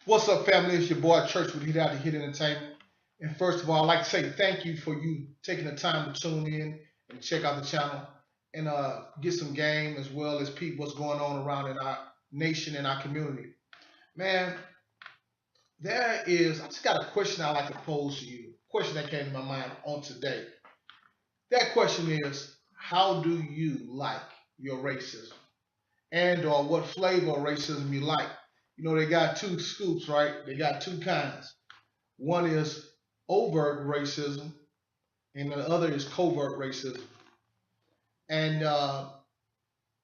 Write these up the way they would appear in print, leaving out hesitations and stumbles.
What's up, family? It's your boy Church with Hit Out to Hit Entertainment. And first of all, I'd like to say thank you for you taking the time to tune in and check out the channel and get some game as well as peep what's going on around in our nation and our community. Man, I just got a question I'd like to pose to you. A question that came to my mind on today. That question is, how do you like your racism? And or what flavor of racism you like? You know, they got two scoops, right? They got two kinds. One is overt racism, and the other is covert racism. And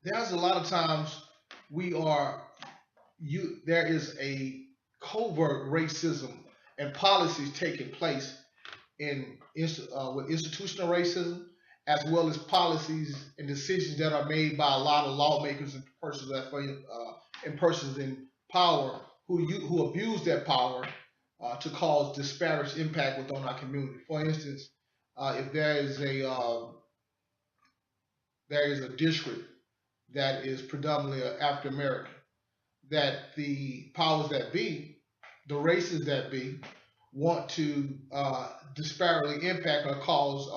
there's a lot of times we are you. There is a covert racism and policies taking place with institutional racism, as well as policies and decisions that are made by a lot of lawmakers and persons in power who abuse that power to cause disparate impact within our community. For instance, if there is a district that is predominantly African American, that the powers that be, the races that be, want to disparately impact or cause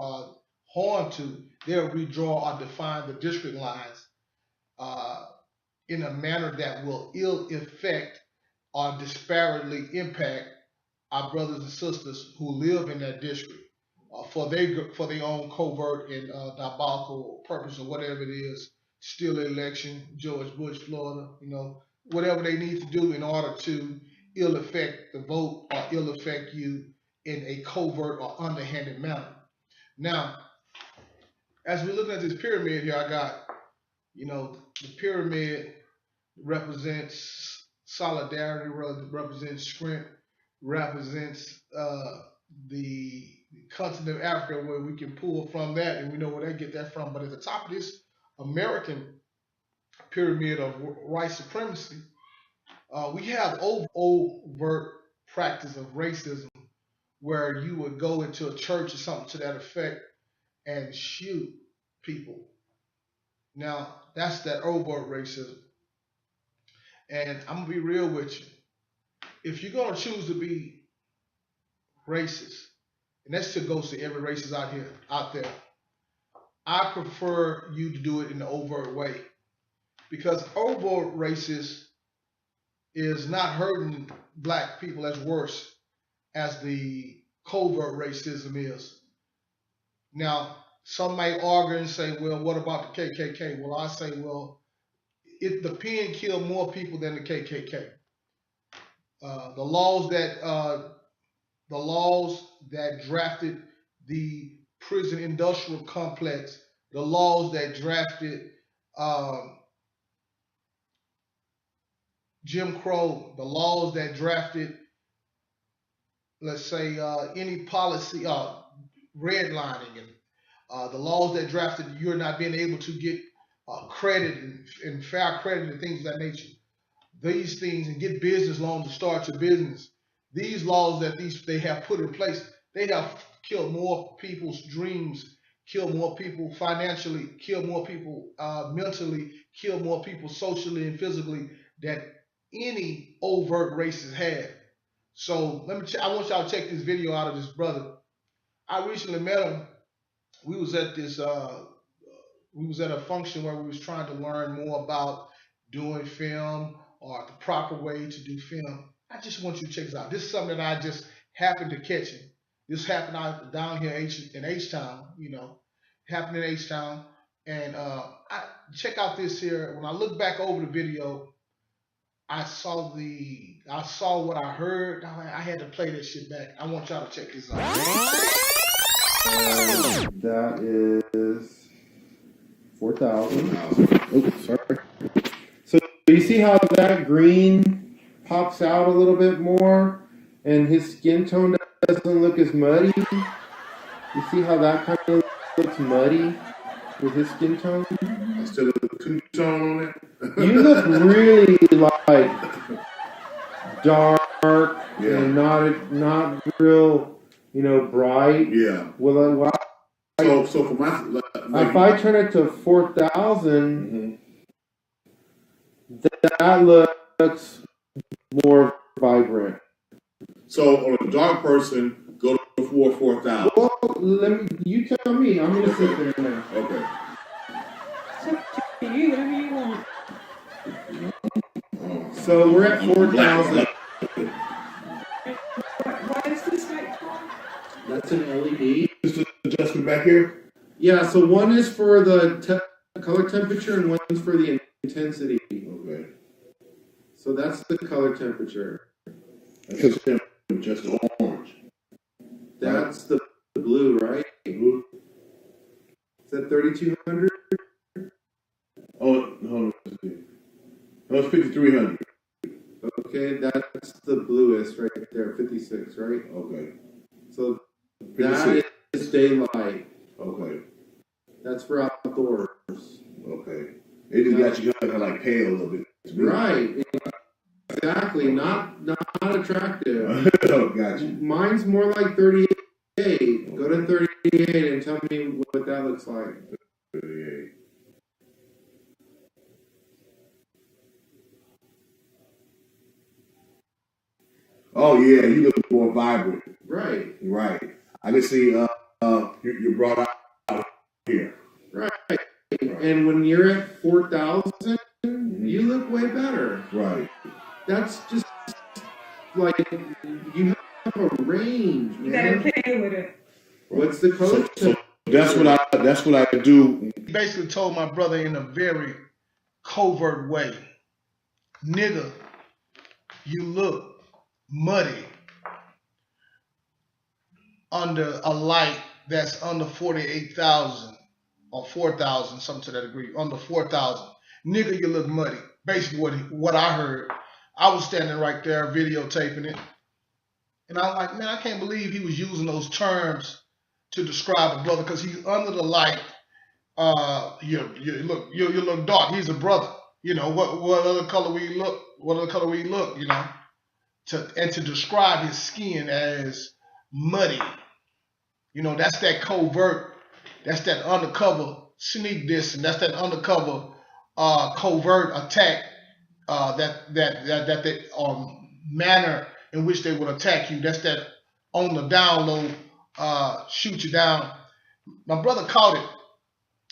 harm to, they'll redraw or define the district lines uh, in a manner that will ill affect or disparately impact our brothers and sisters who live in that district for their own covert and diabolical purpose or whatever it is, steal the election, George Bush, Florida, whatever they need to do in order to ill affect the vote or ill affect you in a covert or underhanded manner. Now, as we're looking at this pyramid here, I got, the pyramid represents solidarity, represents strength, represents the continent of Africa, where we can pull from that, and we know where they get that from. But at the top of this American pyramid of white supremacy, we have overt practice of racism, where you would go into a church or something to that effect and shoot people. Now, that's that overt racism. And I'm gonna be real with you. If you're gonna choose to be racist, and that's to goes to every racist out there, I prefer you to do it in the overt way, because overt racist is not hurting black people as worse as the covert racism is. Now, some might argue and say, well, what about the KKK? Well, I say, well, the pen killed more people than the KKK. Uh, the laws that uh, the laws that drafted the prison industrial complex, the laws that drafted um, Jim Crow, the laws that drafted, let's say, any policy, redlining, and the laws that drafted you're not being able to get credit and fair credit and things of that nature. These things and get business loans to start your business. These laws that they have put in place, they have killed more people's dreams, killed more people financially, killed more people mentally, killed more people socially and physically than any overt racist had. So I want y'all to check this video out of this brother. I recently met him. We was at this. We was at a function where we was trying to learn more about doing film or the proper way to do film. I just want you to check this out. This is something that I just happened to catch him. This happened out down here in H Town. Happened in H Town, and check out this here. When I look back over the video, I saw what I heard. I had to play this shit back. I want y'all to check this out. That is 4,000. Oh, sorry. So you see how that green pops out a little bit more, and his skin tone doesn't look as muddy. You see how that kind of looks muddy with his skin tone? Instead of the two-tone on it. You look really like dark and not real, bright. Yeah. Well, So for my if I turn it to 4,000, that looks more vibrant. So on a dark person, go to 4,000. Well, you tell me. I'm gonna sit there now. Okay. It's up to you, whatever you want. So we're at 4,000. What is this light for? That's an LED. This is the adjustment back here? Yeah, so one is for the color temperature and one's for the intensity. Okay. So that's the color temperature. That's just orange. That's the blue, right? Blue. Is that 3,200? Oh, hold on. No, it's 5,300. Okay, that's the bluest right there, 56, right? Okay. So 56. that is daylight. Okay. That's for outdoors. Okay. It just got you kind of like pale a little bit. Right. Exactly. Not attractive. Oh, got you. Mine's more like 38. Go to 38 and tell me what that looks like. 38. Oh yeah, you look more vibrant. Right. Right. I can see you're brought out here. Right. And when you're at 4,000, you look way better. Right. That's just like you have a range, You man. gotta play with it. What's the color? So that's what I do. He basically told my brother in a very covert way, nigga, you look muddy under a light that's under 48,000 or 4,000, something to that degree, under 4,000. Nigga, you look muddy. Basically what I heard. I was standing right there videotaping it. And I'm like, man, I can't believe he was using those terms to describe a brother because he's under the light. You look dark. He's a brother. You know, what other color we look? What other color we look, you know? To describe his skin as muddy. You know, that's that covert, that's that undercover sneak diss, and that's that undercover covert attack that manner in which they would attack you. That's that on the down low, shoot you down. My brother caught it.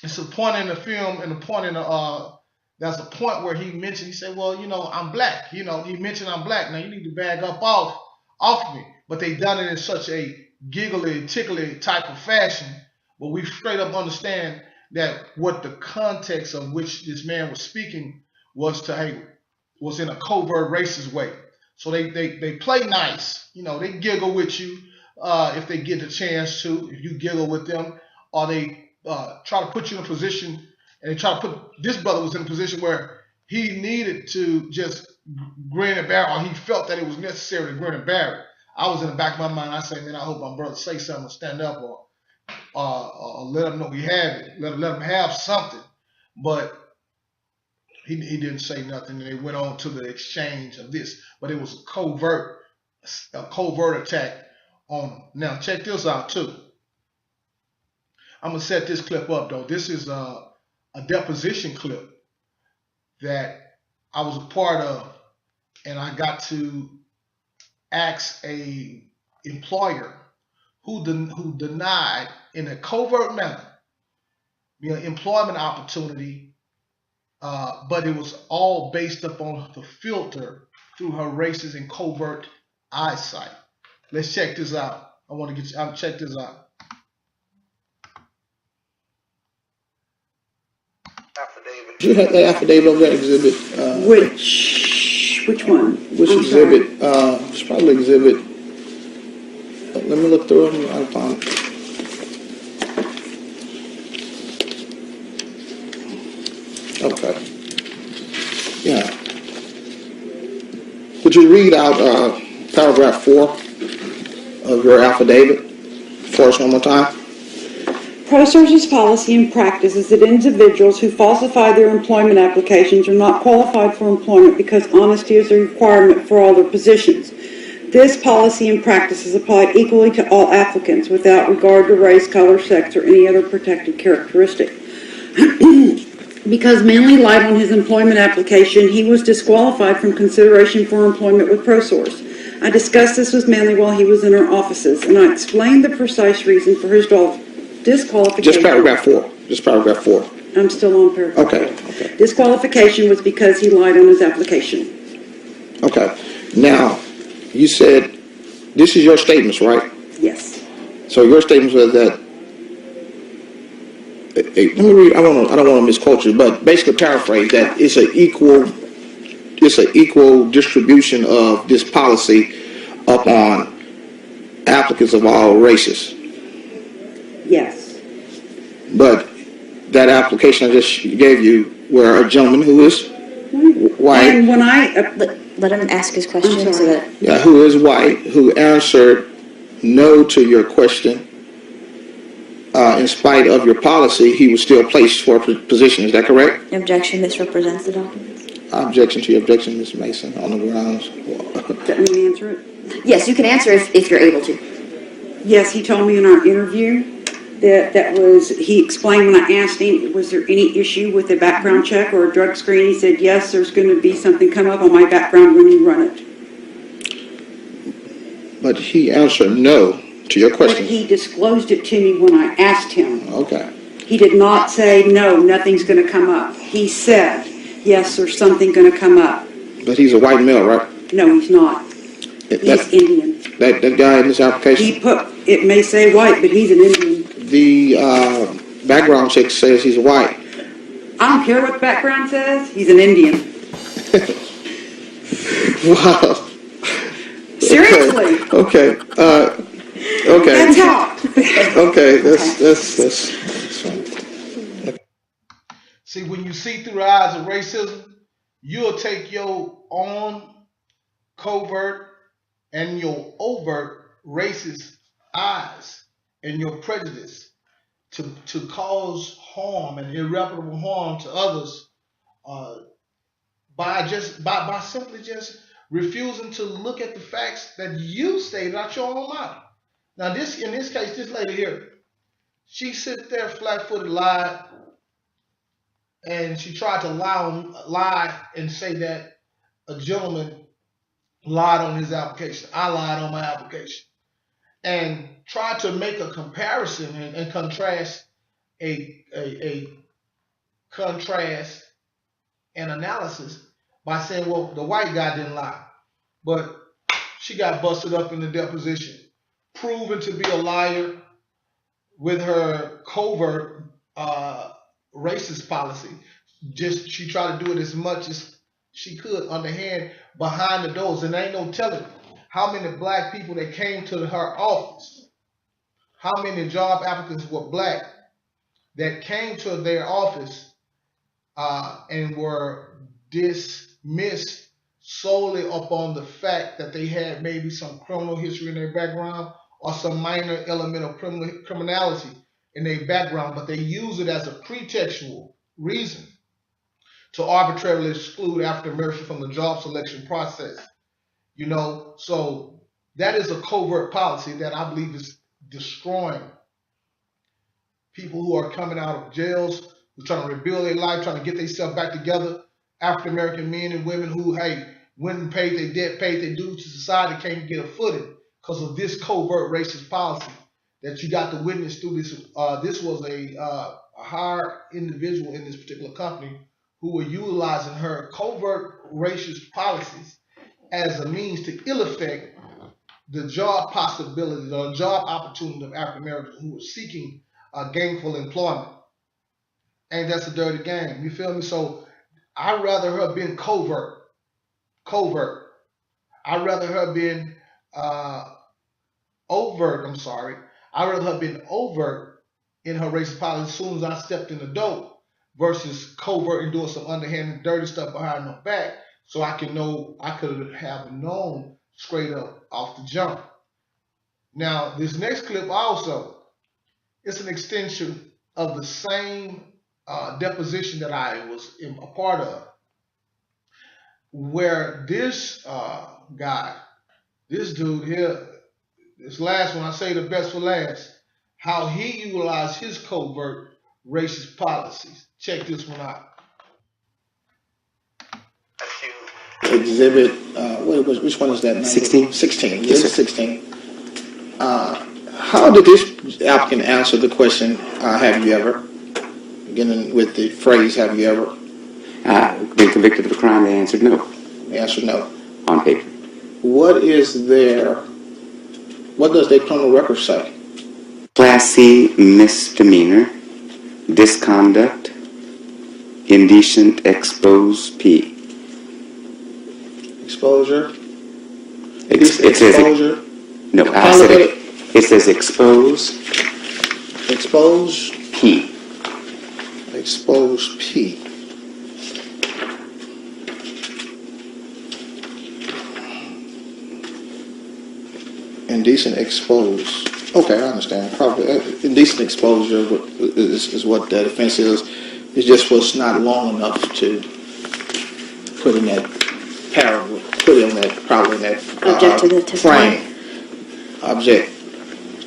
It's a point in the film, and the point in the there's a point where he mentioned, he said, well, you know, I'm black. You know, he mentioned I'm black. Now you need to bag up off me. But they done it in such a giggly, tickly type of fashion. But we straight up understand that what the context of which this man was speaking was was in a covert racist way. So they play nice. You know, they giggle with you if they get the chance to, if you giggle with them, or they try to put you in a position. And they try to put, this brother was in a position where he needed to just grin and bear it, or he felt that it was necessary to grin and bear it. I was in the back of my mind, I say, man, I hope my brother say something or stand up or let him know we have it. Let him have something. But he didn't say nothing, and they went on to the exchange of this. But it was a covert attack on him. Now, check this out, too. I'm going to set this clip up, though. This is a deposition clip that I was a part of, and I got to ask a employer who denied in a covert manner employment opportunity, but it was all based upon the filter through her racist and covert eyesight. Let's check this out. I want to get you. Check this out. You had that affidavit on that exhibit. Which one? Which I'm exhibit? It's probably exhibit. Let me look through them. I'll find it. Okay. Yeah. Would you read out paragraph 4 of your affidavit for us one more time? ProSource's policy and practice is that individuals who falsify their employment applications are not qualified for employment because honesty is a requirement for all their positions. This policy and practice is applied equally to all applicants without regard to race, color, sex, or any other protected characteristic. Because Manley lied on his employment application, he was disqualified from consideration for employment with ProSource. I discussed this with Manley while he was in our offices, and I explained the precise reason for his disqualification. Just paragraph 4. Just paragraph 4. I'm still on paragraph 4. Okay. Disqualification was because he lied on his application. Okay. Now, you said this is your statements, right? Yes. So your statements were that. Let me read. I don't want to misquote you, but basically paraphrase that it's an equal distribution of this policy upon applicants of all races. Yes. But that application I just gave you, where a gentleman who is white, And when Let him ask his question I'm so sorry. that. who is white, who answered no to your question, in spite of your policy, he was still placed for a position. Is that correct? Objection, this represents the documents. Objection to your objection, Ms. Mason, on the grounds. let me answer it. Yes, you can answer if you're able to. Yes, he told me in our interview he explained when I asked him, was there any issue with a background check or a drug screen? He said, yes, there's going to be something come up on my background when you run it. But he answered no to your But question. he disclosed it to me when I asked him. Okay. He did not say, no, nothing's going to come up. He said, yes, there's something going to come up. But he's a white male, right? No, he's not. He's Indian. That guy in this application? It may say white, but he's an Indian. The background check says he's white. I don't care what the background says. He's an Indian. Wow. Seriously. Okay. Okay. That's how. Okay. That's fine. See, when you see through the eyes of racism, you'll take your own covert and your overt racist eyes and your prejudice to cause harm and irreparable harm to others by simply just refusing to look at the facts that you stated out your own mouth. Now, in this case, this lady here, she sit there flat-footed, lied, and she tried to lie and say that a gentleman lied on his application. I lied on my application, and tried to make a comparison and contrast a contrast and analysis by saying, well, the white guy didn't lie, but she got busted up in the deposition, proven to be a liar with her covert racist policy. Just she tried to do it as much as she could underhand behind the doors, and there ain't no telling how many black people that came to her office, how many job applicants were black that came to their office and were dismissed solely upon the fact that they had maybe some criminal history in their background or some minor element of criminality in their background, but they use it as a pretextual reason to arbitrarily exclude African Americans from the job selection process. You know, so that is a covert policy that I believe is destroying people who are coming out of jails, who are trying to rebuild their life, trying to get themselves back together. African American men and women who, hey, went and paid their debt, paid their dues to society, can't get a footing because of this covert racist policy that you got to witness through this. This was a higher individual in this particular company who were utilizing her covert racist policies as a means to ill effect the job possibilities or job opportunities of African Americans who were seeking gainful employment. And that's a dirty game. You feel me? So I'd rather her been covert. I'd rather her been overt. I'm sorry. I'd rather her been overt in her racist policy as soon as I stepped in the door versus covert and doing some underhanded dirty stuff behind her back so I could have known straight up off the jump. Now, this next clip also, it's an extension of the same deposition that I was a part of, where this guy, this dude here, this last one, I say the best for last, how he utilized his covert racist policies. Check this one out. exhibit, which one is that? 16? 16, Yes, yes, sir. 16. How did this applicant answer the question, have you ever? Beginning with the phrase, have you ever? Been convicted of a crime? They answered no The answer no. on paper. What does their criminal record say? Class C misdemeanor, disconduct, indecent expose P. Exposure? It says Exposure? no. I said it says expose Expose? P. Expose P. Indecent expose. Okay, I understand. Probably indecent exposure is what that offense is. It just was not long enough to put in that paragraph, put in that probably in that Object to the testimony. frame. Object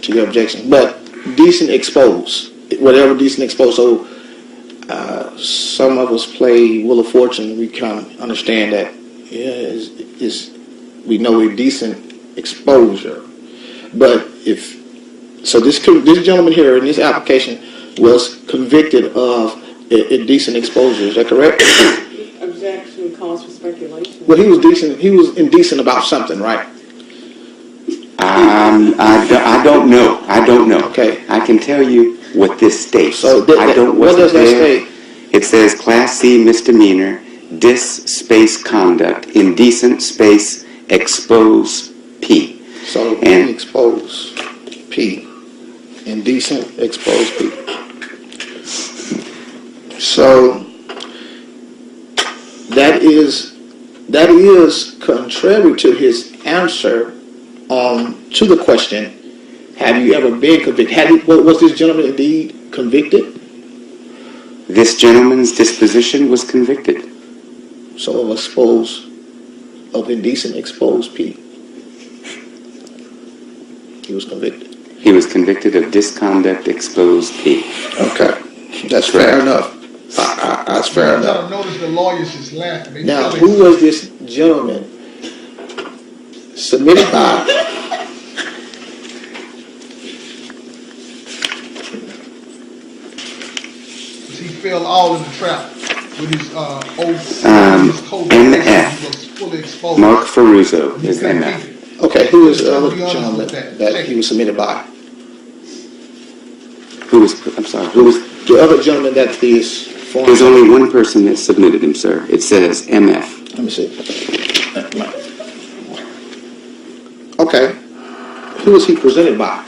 to your objection, but decent expose, whatever decent expose. So some of us play Wheel of Fortune. We kind of understand that. Is we know a decent exposure. But if so, this gentleman here in this application was convicted of indecent exposure. Is that correct? Objection calls for speculation. Well, he was decent. He was indecent about something, right? I don't know. I don't know. Okay. I can tell you what this states. So what does that state? It says Class C misdemeanor, space conduct, indecent space expose P. So And expose P. Indecent expose P. So that is contrary to his answer to the question, have you ever been convicted? Was this gentleman indeed convicted? This gentleman's disposition was convicted. So of indecent expose P. He was convicted. He was convicted of disconduct expose P. Okay, that's fair enough. That's fair enough. Notice the lawyers is laughing. Now, who was this gentleman submitted by? He fell all in the trap with his oath. MF. He was fully exposed. Mark Ferruzzo is MF. Okay, who is the other gentleman that he was submitted by? I'm sorry, who was? The other gentleman that is formed. There's only one person that submitted him, sir. It says MF. Let me see. Okay, who was he presented by?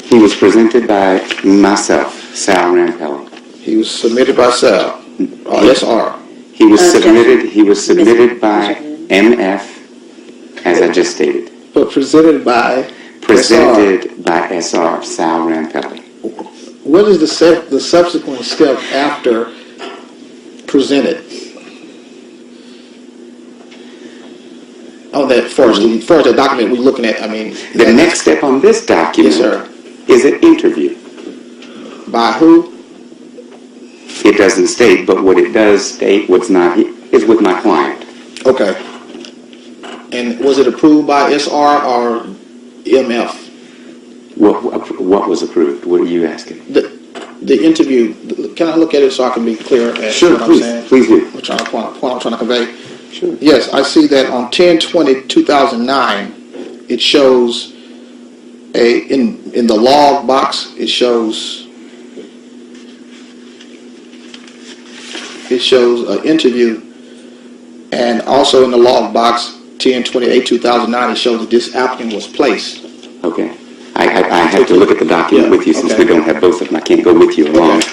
He was presented by myself, Sal Rampelli. He was submitted by Sal. SR. He was Objection. submitted by MF, as I just stated. But presented by Presented by SR, Sal Rampelli. What is the subsequent step after presented? On that first the document we're looking at, I mean. The next step on this document Yes, sir. is an interview. By who? It doesn't state, but what it does state, what's not, is with my client. Okay. And was it approved by SR or MF? What was approved? What are you asking? The interview, can I look at it so I can be clear at Sure, what I'm please, saying? please do. I'm trying to convey. Sure. Yes, I see that on 10/20/2009, it shows in the log box, it shows an interview, and also in the log box 10/28/2009, it shows that this applicant was placed. Okay. I have to look at the document with you since Okay. we don't have both of them. I can't go with you along. Okay.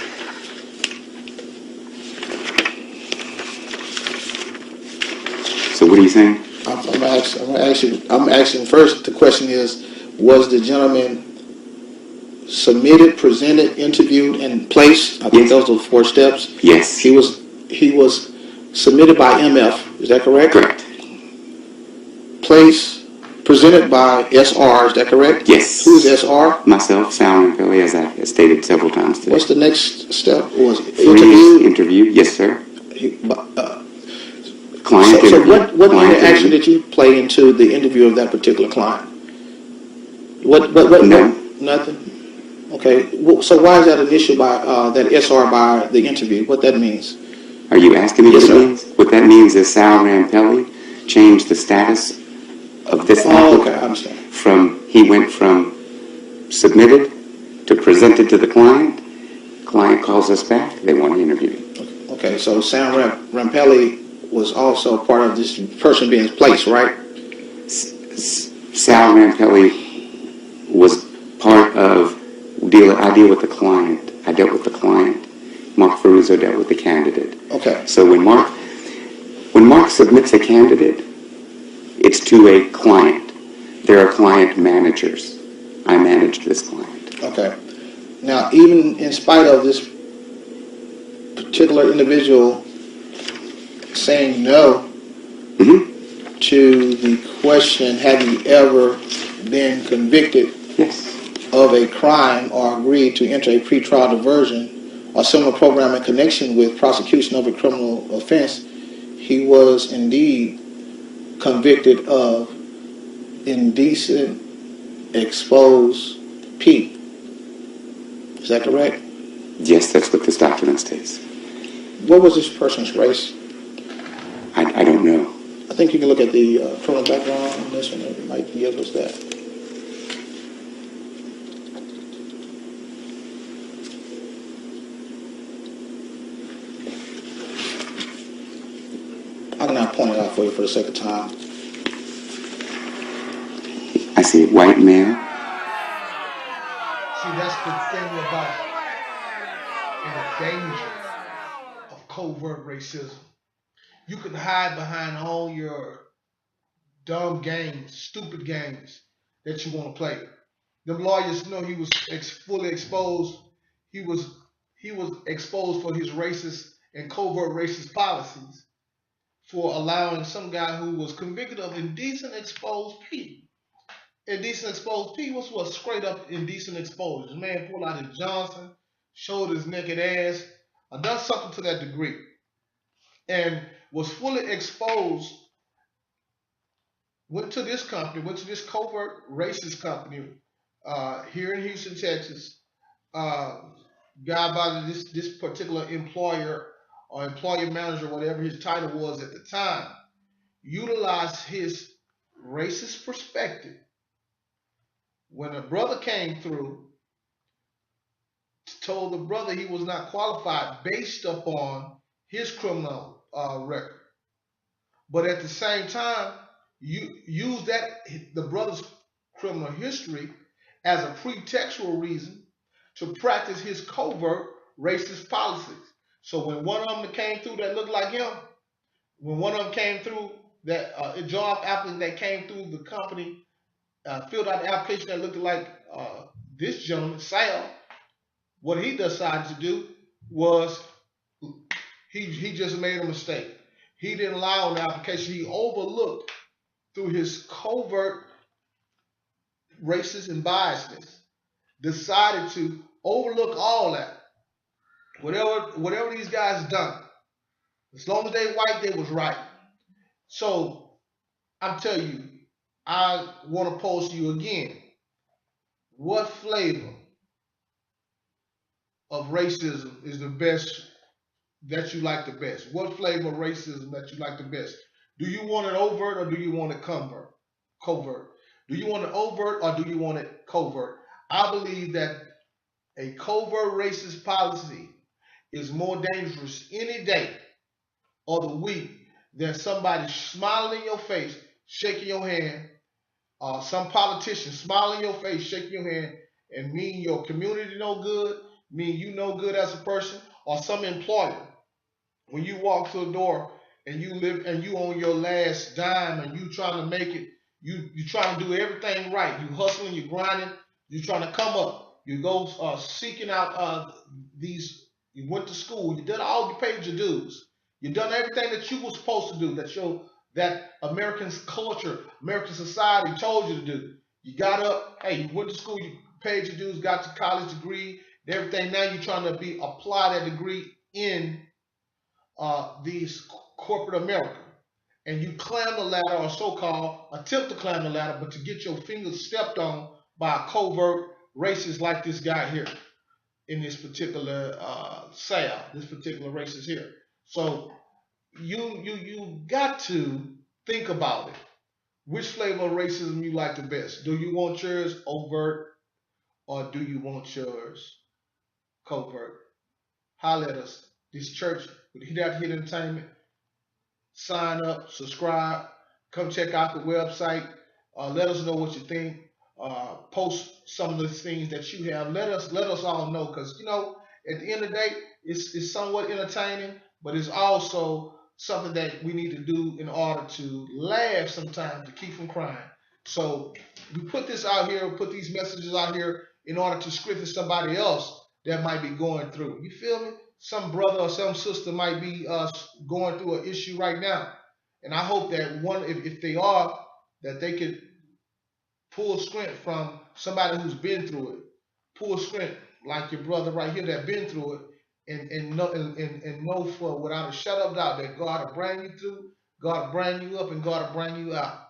So what are you saying? I'm asking first, the question is, was the gentleman submitted, presented, interviewed, and placed? I think Yes. those are the 4 steps. Yes. He was submitted by MF, is that correct? Correct. Placed, presented by SR, is that correct? Yes. Who is SR? Myself, Sal Rampelli, as I have stated several times today. What's the next step? Was it 3 is interviewed? interview. Yes, sir. Client So interview. what Client interaction interview. did you play into the interview of that particular client? No. Nothing. Okay. So why is that an issue by that SR by the interview? What that means? Are you asking me Yes, what it sir. means? What that means is Sal Rampelli changed the status of this Oh, okay, I applicant understand. he went from submitted to presented to the client. Client calls us back. They want to interview you. Okay, so Sam Rampelli was also part of this person being placed, right? Sal Rampelli was part of I deal with the client. I dealt with the client. Mark Ferruzzo dealt with the candidate. Okay. So when Mark submits a candidate, it's to a client. There are client managers. I manage this client. Okay. Now, even in spite of this particular individual saying no to the question, have you ever been convicted Yes. of a crime or agreed to enter a pretrial diversion or similar program in connection with prosecution of a criminal offense, he was indeed convicted of indecent exposed P. Is that correct? Yes, that's what this document states. What was this person's race? I don't know. I think you can look at the criminal background on this one. It might give us that. I can now point it out for you for the sake of time. I see white male. See, that's the thing about and the danger of covert racism. You can hide behind all your dumb games, stupid games that you want to play. The lawyers know he was fully exposed. He was exposed for his racist and covert racist policies for allowing some guy who was convicted of indecent exposed P. Indecent exposed P was what straight up indecent exposure. This man pulled out his Johnson, showed his naked ass, done something to that degree, and was fully exposed. Went to this company, went to this covert racist company here in Houston, Texas. Guy by this particular employer or employer manager, whatever his title was at the time, utilized his racist perspective. When a brother came through, told the brother he was not qualified based upon his criminal record, but at the same time, you use that the brother's criminal history as a pretextual reason to practice his covert racist policies. So when one of them came through that looked like him, when one of them came through that job applicant that came through the company, filled out the application that looked like this gentleman, Sal, what he decided to do was he just made a mistake. He didn't allow an application. He overlooked through his covert racist and biasness, decided to overlook all that. Whatever these guys done, as long as they white, they was right. So I'm telling you, I want to pose to you again. What flavor of racism is the best that you like the best? What flavor of racism that you like the best? Do you want it overt or do you want it covert? Do you want it overt or do you want it covert? I believe that a covert racist policy is more dangerous any day of the week than somebody smiling in your face, shaking your hand, some politician smiling in your face, shaking your hand, and mean your community no good, mean you no good as a person, or some employer when you walk through the door and you live and you on your last dime and you trying to make it, you trying to do everything right. You hustling, you grinding, you trying to come up. You go seeking out these. You went to school. You did all. You paid your dues. You done everything that you were supposed to do. That American culture, American society told you to do. You got up. Hey, you went to school. You paid your dues. Got your college degree and everything. Now you're trying to apply that degree in these corporate America. and you climb the ladder, or so-called attempt to climb the ladder, but to get your fingers stepped on by a covert racist like this guy here in this particular sale, this particular racist here. So you got to think about it. Which flavor of racism you like the best? Do you want yours overt, or do you want yours covert? Holler at us. This church with Hit After Hit Entertainment. Sign up, subscribe, come check out the website. Let us know what you think. Post some of the things that you have. Let us all know, because at the end of the day, it's somewhat entertaining, but it's also something that we need to do in order to laugh sometimes, to keep from crying. So we put this out here, put these messages out here in order to strengthen somebody else that might be going through. You feel me? Some brother or some sister might be going through an issue right now, and I hope that if they are, that they could pull strength from somebody who's been through it. Pull strength like your brother right here that been through it, and know for without a shadow of doubt that God will bring you through, God will bring you up, and God will bring you out.